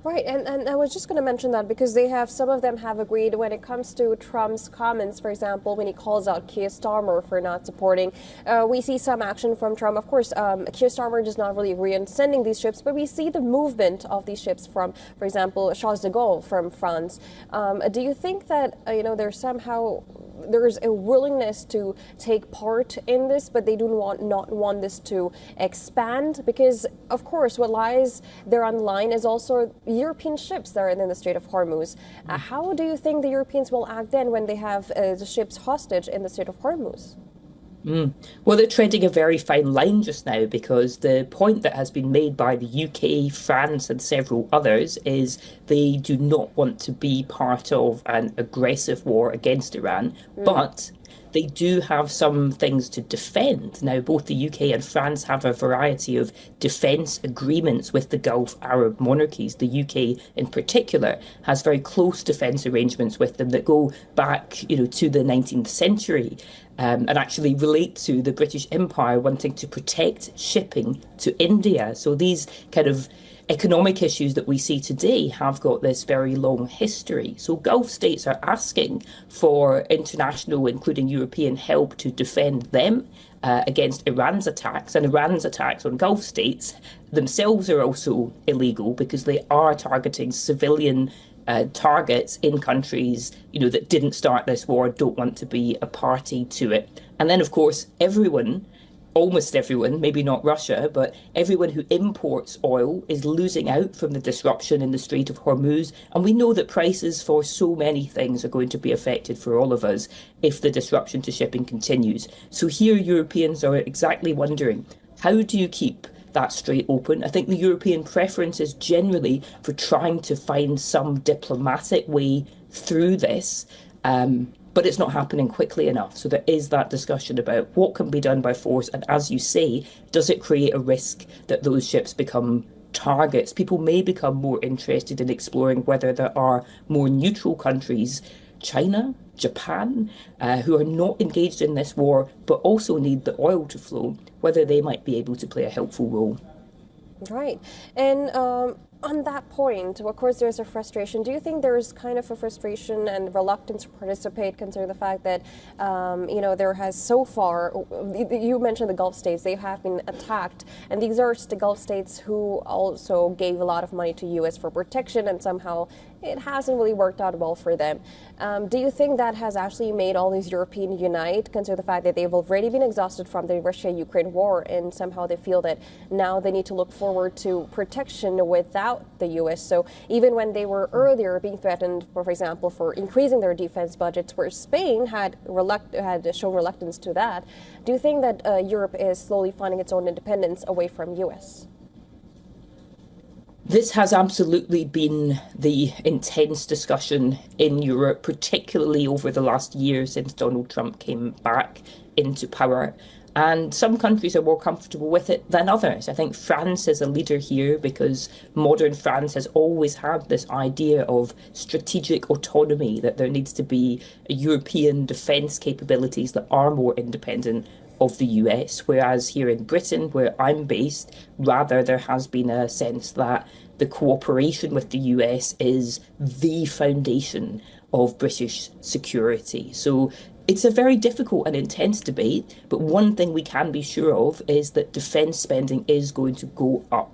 Right, and I was just going to mention that because they have some of them have agreed when it comes to Trump's comments, for example, when he calls out Keir Starmer for not supporting. We see some action from Trump. Of course, Keir Starmer does not really agree on sending these ships, but we see the movement of these ships from, for example, Charles de Gaulle from France. Do you think that there's somehow there's a willingness to take part in this, but they do not want this to expand? Because, of course, what lies there on the line is also European ships that are in the Strait of Hormuz. How do you think the Europeans will act then when they have the ships hostage in the Strait of Hormuz? Well, they're treading a very fine line just now because the point that has been made by the UK, France, and several others is they do not want to be part of an aggressive war against Iran, but they do have some things to defend. Now, both the UK and France have a variety of defence agreements with the Gulf Arab monarchies. The UK, in particular, has very close defence arrangements with them that go back, to the 19th century. And actually relate to the British Empire wanting to protect shipping to India. So these kind of economic issues that we see today have got this very long history. So Gulf states are asking for international, including European, help to defend them against Iran's attacks. And Iran's attacks on Gulf states themselves are also illegal because they are targeting civilian targets in countries, that didn't start this war, don't want to be a party to it. And then, of course, everyone, almost everyone, maybe not Russia, but everyone who imports oil is losing out from the disruption in the Strait of Hormuz. And we know that prices for so many things are going to be affected for all of us if the disruption to shipping continues. So here, Europeans are exactly wondering, how do you keep that strait open? I think the European preference is generally for trying to find some diplomatic way through this, but it's not happening quickly enough. So there is that discussion about what can be done by force, and as you say, does it create a risk that those ships become targets? People may become more interested in exploring whether there are more neutral countries, China, Japan, who are not engaged in this war, but also need the oil to flow, whether they might be able to play a helpful role. Right. And on that point, of course, there's a frustration. Do you think there's kind of a frustration and reluctance to participate, considering the fact that, there has so far, you mentioned the Gulf states, they have been attacked, and these are the Gulf states who also gave a lot of money to U.S. for protection, and somehow it hasn't really worked out well for them. Do you think that has actually made all these Europeans unite, considering the fact that they've already been exhausted from the Russia-Ukraine war, and somehow they feel that now they need to look forward to protection without the U.S.? So even when they were earlier being threatened, for example, for increasing their defense budgets, where Spain had shown reluctance to that, do you think that Europe is slowly finding its own independence away from U.S.? This has absolutely been the intense discussion in Europe, particularly over the last year since Donald Trump came back into power. And some countries are more comfortable with it than others. I think France is a leader here because modern France has always had this idea of strategic autonomy, that there needs to be European defence capabilities that are more independent of the US, whereas here in Britain, where I'm based, rather there has been a sense that the cooperation with the US is the foundation of British security. So it's a very difficult and intense debate, but one thing we can be sure of is that defence spending is going to go up.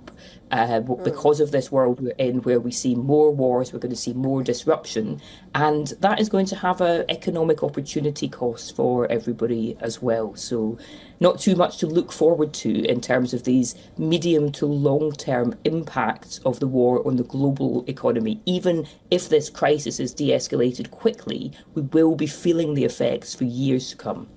Because of this world we're in, where we see more wars, we're going to see more disruption, and that is going to have an economic opportunity cost for everybody as well. So not too much to look forward to in terms of these medium to long-term impacts of the war on the global economy. Even if this crisis is de-escalated quickly, we will be feeling the effects for years to come.